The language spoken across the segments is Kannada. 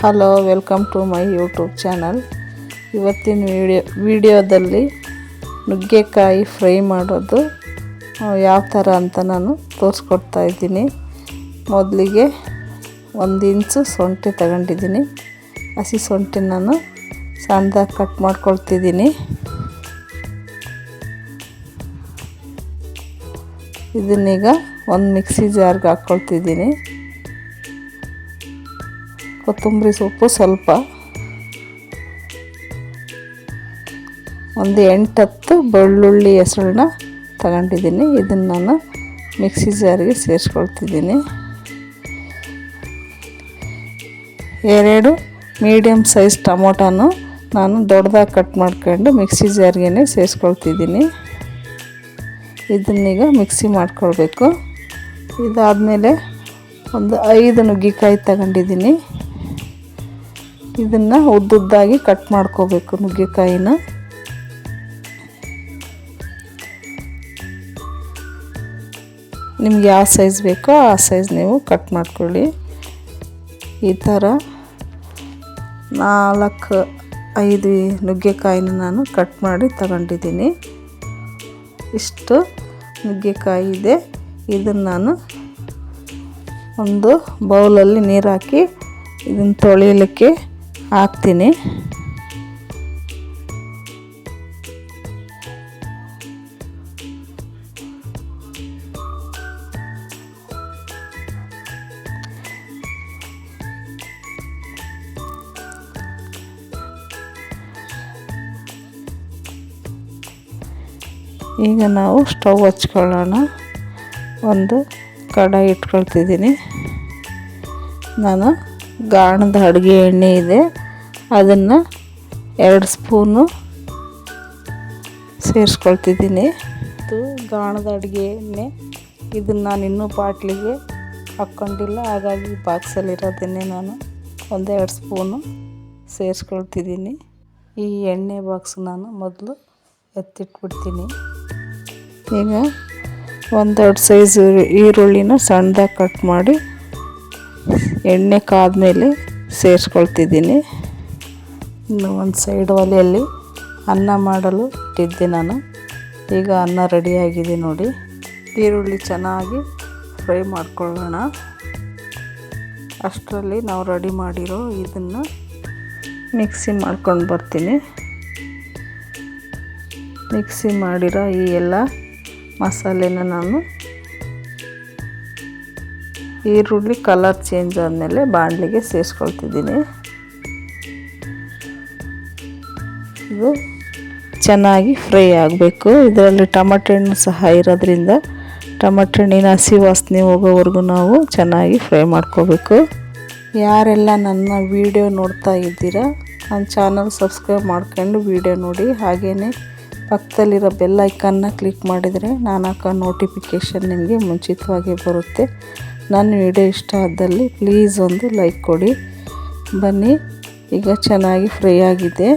Hello, welcome to my YouTube channel. ಇವತ್ತಿನ ವಿಡಿಯೋದಲ್ಲಿ ನುಗ್ಗೆಕಾಯಿ ಫ್ರೈ ಮಾಡೋದು ಯಾವ ಥರ ಅಂತ ನಾನು ತೋರಿಸ್ಕೊಡ್ತಾ ಇದ್ದೀನಿ. ಮೊದಲಿಗೆ 1 ಇಂಚು ಶುಂಠಿ ತಗೊಂಡಿದ್ದೀನಿ. ಹಸಿ ಶುಂಠಿ ನಾನು ಸಣ್ಣದಾಗಿ ಕಟ್ ಮಾಡ್ಕೊಳ್ತಿದ್ದೀನಿ. ಇದನ್ನೀಗ ಒಂದು ಮಿಕ್ಸಿ ಜಾರ್ಗೆ ಹಾಕ್ಕೊಳ್ತಿದ್ದೀನಿ. ಕೊತ್ತಂಬರಿ ಸೊಪ್ಪು ಸ್ವಲ್ಪ, ಒಂದು 8-10 ಬೆಳ್ಳುಳ್ಳಿ ಹೆಸಳನ್ನ ತಗೊಂಡಿದ್ದೀನಿ. ಇದನ್ನು ನಾನು ಮಿಕ್ಸಿ ಜಾರಿಗೆ ಸೇರಿಸ್ಕೊಳ್ತಿದ್ದೀನಿ. 2 ಮೀಡಿಯಮ್ ಸೈಜ್ ಟೊಮೊಟೊನು ನಾನು ದೊಡ್ಡದಾಗಿ ಕಟ್ ಮಾಡ್ಕೊಂಡು ಮಿಕ್ಸಿ ಜಾರ್ಗೆ ಸೇರಿಸ್ಕೊಳ್ತಿದ್ದೀನಿ. ಇದನ್ನೀಗ ಮಿಕ್ಸಿ ಮಾಡ್ಕೊಳ್ಬೇಕು. ಇದಾದಮೇಲೆ ಒಂದು 5 ನುಗ್ಗೆಕಾಯಿ ತಗೊಂಡಿದ್ದೀನಿ. ಇದನ್ನು ಉದ್ದುದ್ದಾಗಿ ಕಟ್ ಮಾಡ್ಕೋಬೇಕು. ನುಗ್ಗೆಕಾಯಿನ ನಿಮ್ಗೆ ಯಾವ ಸೈಜ್ ಬೇಕೋ ಆ ಸೈಜ್ ನೀವು ಕಟ್ ಮಾಡ್ಕೊಳ್ಳಿ. ಈ ಥರ 4-5 ನುಗ್ಗೆಕಾಯಿನ ನಾನು ಕಟ್ ಮಾಡಿ ತಗೊಂಡಿದ್ದೀನಿ. ಇಷ್ಟು ನುಗ್ಗೆಕಾಯಿ ಇದೆ. ಇದನ್ನು ನಾನು ಒಂದು ಬೌಲಲ್ಲಿ ನೀರು ಹಾಕಿ ಇದನ್ನು ತೊಳಿಲಿಕ್ಕೆ ಹಾಕ್ತೀನಿ. ಈಗ ನಾವು ಸ್ಟವ್ ಹಚ್ಕೊಳ್ಳೋಣ. ಒಂದು ಕಡಾಯಿ ಇಟ್ಕೊಳ್ತಿದ್ದೀನಿ. ನಾನು ಗಾಣದ ಅಡುಗೆ ಎಣ್ಣೆ ಇದೆ, ಅದನ್ನು 2 ಸ್ಪೂನು ಸೇರಿಸ್ಕೊಳ್ತಿದ್ದೀನಿ. ಇದು ಗಾಣದ ಅಡುಗೆ ಎಣ್ಣೆ. ಇದನ್ನು ನಾನು ಇನ್ನೂ ಬಾಟ್ಲಿಗೆ ಹಾಕ್ಕೊಂಡಿಲ್ಲ, ಹಾಗಾಗಿ ಬಾಕ್ಸಲ್ಲಿರೋದನ್ನೇ ನಾನು 1-2 ಸ್ಪೂನು ಸೇರಿಸ್ಕೊಳ್ತಿದ್ದೀನಿ. ಈ ಎಣ್ಣೆ ಬಾಕ್ಸ್ ನಾನು ಮೊದಲು ಎತ್ತಿಟ್ಬಿಡ್ತೀನಿ. ಈಗ 1 ದೊಡ್ಡ ಸೈಜ್ ಈರುಳ್ಳಿನ ಸಣ್ಣದಾಗಿ ಕಟ್ ಮಾಡಿ ಎಣ್ಣೆ ಕಾದ್ಮೇಲೆ ಸೇರಿಸ್ಕೊಳ್ತಿದ್ದೀನಿ. ಇನ್ನು ಒಂದು ಸೈಡ್ ಒಲೆಯಲ್ಲಿ ಅನ್ನ ಮಾಡಲು ಇಟ್ಟಿದ್ದೆ ನಾನು. ಈಗ ಅನ್ನ ರೆಡಿಯಾಗಿದೆ ನೋಡಿ. ಈರುಳ್ಳಿ ಚೆನ್ನಾಗಿ ಫ್ರೈ ಮಾಡ್ಕೊಳ್ಳೋಣ. ಅಷ್ಟರಲ್ಲಿ ನಾವು ರೆಡಿ ಮಾಡಿರೋ ಇದನ್ನು ಮಿಕ್ಸಿ ಮಾಡ್ಕೊಂಡು ಬರ್ತೀನಿ. ಮಿಕ್ಸಿ ಮಾಡಿರೋ ಈ ಎಲ್ಲ ಮಸಾಲೆನ ನಾನು ಈರುಳ್ಳಿ ಕಲರ್ ಚೇಂಜ್ ಆದಮೇಲೆ ಬಾಣಲಿಗೆ ಸೇರಿಸ್ಕೊಳ್ತಿದ್ದೀನಿ. ಇದು ಚೆನ್ನಾಗಿ ಫ್ರೈ ಆಗಬೇಕು. ಇದರಲ್ಲಿ ಟೊಮೆಟೊ ಹಣ್ಣು ಸಹ ಇರೋದ್ರಿಂದ ಟೊಮೆಟೊ ಹಣ್ಣಿನ ಹಸಿ ವಾಸನೆ ಹೋಗೋವರೆಗೂ ನಾವು ಚೆನ್ನಾಗಿ ಫ್ರೈ ಮಾಡ್ಕೋಬೇಕು. ಯಾರೆಲ್ಲ ನನ್ನ ವಿಡಿಯೋ ನೋಡ್ತಾ ಇದ್ದೀರಾ, ನನ್ನ ಚಾನಲ್ ಸಬ್ಸ್ಕ್ರೈಬ್ ಮಾಡ್ಕೊಂಡು ವಿಡಿಯೋ ನೋಡಿ. ಹಾಗೆಯೇ ಪಕ್ಕದಲ್ಲಿರೋ ಬೆಲ್ ಐಕನ್ನ ಕ್ಲಿಕ್ ಮಾಡಿದರೆ ನಾನು ಹಾಕೋ ನೋಟಿಫಿಕೇಷನ್ ನಿಮಗೆ ಮುಂಚಿತವಾಗಿ ಬರುತ್ತೆ. ನನ್ನ ವಿಡಿಯೋ ಇಷ್ಟ ಆದಲ್ಲಿ ಪ್ಲೀಸ್ ಒಂದು ಲೈಕ್ ಕೊಡಿ. ಬನ್ನಿ, ಈಗ ಚೆನ್ನಾಗಿ ಫ್ರೈ ಆಗಿದೆ.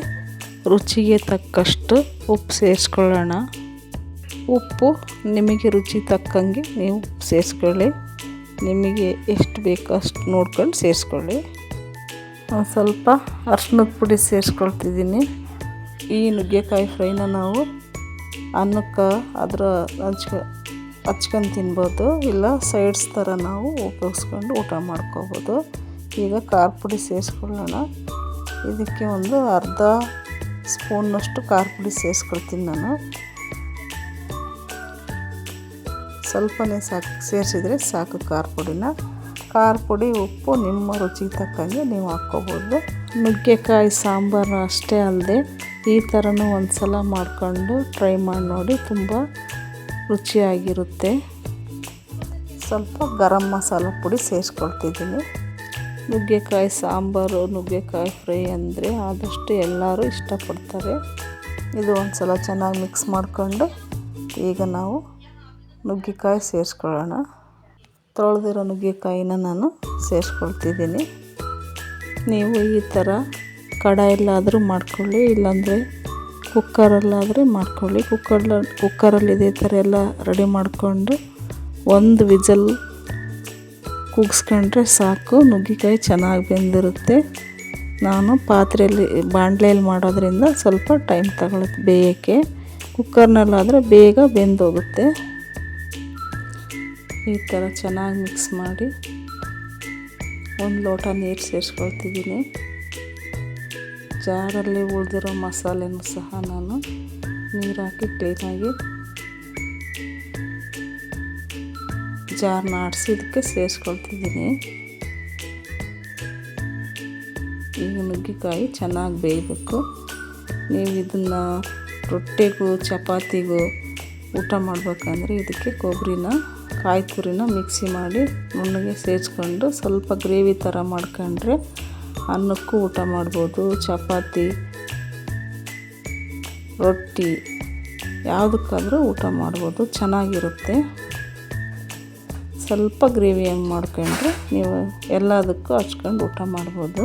ರುಚಿಗೆ ತಕ್ಕಷ್ಟು ಉಪ್ಪು ಸೇರಿಸ್ಕೊಳ್ಳೋಣ. ಉಪ್ಪು ನಿಮಗೆ ರುಚಿ ತಕ್ಕಂಗೆ ನೀವು ಸೇರಿಸ್ಕೊಳ್ಳಿ. ನಿಮಗೆ ಎಷ್ಟು ಬೇಕೋ ಅಷ್ಟು ನೋಡ್ಕೊಂಡು ಸೇರಿಸ್ಕೊಳ್ಳಿ. ಒಂದು ಸ್ವಲ್ಪ ಅರಿಶಿನದ ಪುಡಿ ಸೇರಿಸ್ಕೊಳ್ತಿದ್ದೀನಿ. ಈ ನುಗ್ಗೆಕಾಯಿ ಫ್ರೈನ ನಾವು ಅನ್ನಕ್ಕೆ ಹಚ್ಕೊಂಡು ತಿನ್ಬೋದು, ಇಲ್ಲ ಸೈಡ್ಸ್ ಥರ ನಾವು ಉಪಯೋಗಿಸ್ಕೊಂಡು ಊಟ ಮಾಡ್ಕೋಬೋದು. ಈಗ ಖಾರ ಪುಡಿ ಸೇರಿಸ್ಕೊಳ್ಳೋಣ. ಇದಕ್ಕೆ ಒಂದು ಅರ್ಧ ಸ್ಪೂನ್ನಷ್ಟು ಖಾರ ಪುಡಿ ಸೇರಿಸ್ಕೊಳ್ತೀನಿ ನಾನು. ಸ್ವಲ್ಪನೇ ಸೇರಿಸಿದರೆ ಸಾಕು ಖಾರ ಪುಡಿನ. ಖಾರ ಪುಡಿ, ಉಪ್ಪು ನಿಮ್ಮ ರುಚಿಗೆ ತಕ್ಕಂಗೆ ನೀವು ಹಾಕ್ಕೋಬೋದು. ನುಗ್ಗೆಕಾಯಿ ಸಾಂಬಾರು ಅಷ್ಟೇ ಅಲ್ಲದೆ ಈ ಥರನೂ ಒಂದು ಸಲ ಮಾಡ್ಕೊಂಡು ಟ್ರೈ ಮಾಡಿ ನೋಡಿ, ತುಂಬ ರುಚಿಯಾಗಿರುತ್ತೆ. ಸ್ವಲ್ಪ ಗರಂ ಮಸಾಲ ಪುಡಿ ಸೇರಿಸ್ಕೊಳ್ತಿದ್ದೀನಿ. ನುಗ್ಗೆಕಾಯಿ ಸಾಂಬಾರು, ನುಗ್ಗೆಕಾಯಿ ಫ್ರೈ ಅಂದರೆ ಆದಷ್ಟು ಎಲ್ಲರೂ ಇಷ್ಟಪಡ್ತಾರೆ. ಇದು ಒಂದು ಸಲ ಚೆನ್ನಾಗಿ ಮಿಕ್ಸ್ ಮಾಡಿಕೊಂಡು ಈಗ ನಾವು ನುಗ್ಗೆಕಾಯಿ ಸೇರಿಸ್ಕೊಳ್ಳೋಣ. ತೊಳೆದಿರೋ ನುಗ್ಗೆಕಾಯಿನ ನಾನು ಸೇರಿಸ್ಕೊಳ್ತಿದ್ದೀನಿ. ನೀವು ಈ ಥರ ಕಡಾಯಲ್ಲಾದರೂ ಮಾಡ್ಕೊಳ್ಳಿ, ಇಲ್ಲಾಂದರೆ ಕುಕ್ಕರಲ್ಲಾದರೆ ಮಾಡ್ಕೊಳ್ಳಿ. ಕುಕ್ಕರಲ್ಲಿ ಇದೇ ಥರ ಎಲ್ಲ ರೆಡಿ ಮಾಡಿಕೊಂಡು 1 ವಿಸಲ್ ಕೂಗಿಸ್ಕೊಂಡ್ರೆ ಸಾಕು. ನುಗ್ಗೆಕಾಯಿ ಚೆನ್ನಾಗಿ ಬೆಂದಿರುತ್ತೆ. ನಾನು ಪಾತ್ರೆಯಲ್ಲಿ ಬಾಣಲೆಯಲ್ಲಿ ಮಾಡೋದ್ರಿಂದ ಸ್ವಲ್ಪ ಟೈಮ್ ತಗೊಳುತ್ತೆ ಬೇಯೋಕ್ಕೆ. ಕುಕ್ಕರ್ನಲ್ಲಾದರೆ ಬೇಗ ಬೆಂದೋಗುತ್ತೆ. ಈ ಥರ ಚೆನ್ನಾಗಿ ಮಿಕ್ಸ್ ಮಾಡಿ ಒಂದು ಲೋಟ ನೀರು ಸೇರಿಸ್ಕೊಳ್ತಿದ್ದೀನಿ. ಜಾರಲ್ಲಿ ಉಳಿದಿರೋ ಮಸಾಲೆನೂ ಸಹ ನಾನು ನೀರು ಹಾಕಿ ಕ್ಲೀನಾಗಿ ಜಾರನ್ನ ಆಡಿಸಿ ಇದಕ್ಕೆ ಸೇರಿಸ್ಕೊಳ್ತಿದ್ದೀನಿ. ಈಗ ನುಗ್ಗೆಕಾಯಿ ಚೆನ್ನಾಗಿ ಬೇಯಬೇಕು. ನೀವು ಇದನ್ನು ರೊಟ್ಟಿಗೂ ಚಪಾತಿಗೂ ಊಟ ಮಾಡಬೇಕಂದ್ರೆ ಇದಕ್ಕೆ ಕೊಬ್ಬರಿನ ಕಾಯಿ ತುರಿನ ಮಿಕ್ಸಿ ಮಾಡಿ ನುಣ್ಣಗೆ ಸೇರಿಸ್ಕೊಂಡು ಸ್ವಲ್ಪ ಗ್ರೇವಿ ಥರ ಮಾಡ್ಕೊಂಡ್ರೆ ಅನ್ನಕ್ಕೂ ಊಟ ಮಾಡ್ಬೋದು, ಚಪಾತಿ, ರೊಟ್ಟಿ ಯಾವುದಕ್ಕಾದರೂ ಊಟ ಮಾಡ್ಬೋದು, ಚೆನ್ನಾಗಿರುತ್ತೆ. ಸ್ವಲ್ಪ ಗ್ರೇವಿ ಹಂಗೆ ಮಾಡ್ಕೊಂಡ್ರೆ ನೀವು ಎಲ್ಲದಕ್ಕೂ ಹಚ್ಕೊಂಡು ಊಟ ಮಾಡ್ಬೋದು.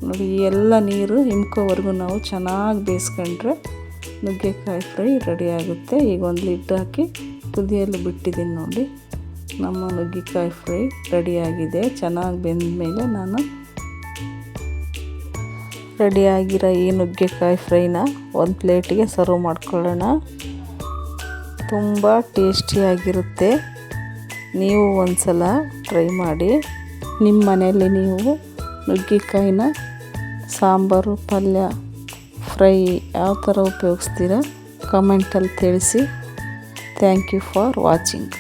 ನೋಡಿ, ಎಲ್ಲ ನೀರು ಹಿಂಬ್ಕೋವರೆಗೂ ನಾವು ಚೆನ್ನಾಗಿ ಬೇಯಿಸ್ಕೊಂಡ್ರೆ ನುಗ್ಗೆಕಾಯಿ ಫ್ರೈ ರೆಡಿ ಆಗುತ್ತೆ. ಈಗ ಒಂದು ಲಿಡ್ ಹಾಕಿ ಕುದಿಯಲು ಬಿಟ್ಟಿದ್ದೀನಿ. ನೋಡಿ, ನಮ್ಮ ನುಗ್ಗೆಕಾಯಿ ಫ್ರೈ ರೆಡಿಯಾಗಿದೆ. ಚೆನ್ನಾಗಿ ಬೆಂದ ಮೇಲೆ ನಾನು ರೆಡಿಯಾಗಿರೋ ಈ ನುಗ್ಗೆಕಾಯಿ ಫ್ರೈನ ಒಂದು ಪ್ಲೇಟಿಗೆ ಸರ್ವ್ ಮಾಡ್ಕೊಳ್ಳೋಣ. ತುಂಬ ಟೇಸ್ಟಿಯಾಗಿರುತ್ತೆ. ನೀವು ಒಂದು ಸಲ ಟ್ರೈ ಮಾಡಿ. ನಿಮ್ಮ ಮನೆಯಲ್ಲಿ ನೀವು ನುಗ್ಗೆಕಾಯಿನ ಸಾಂಬಾರು, ಪಲ್ಯ, ಫ್ರೈ ಯಾವ ಥರ ಉಪಯೋಗಿಸ್ತೀರ ಕಮೆಂಟಲ್ಲಿ ತಿಳಿಸಿ. Thank you for watching.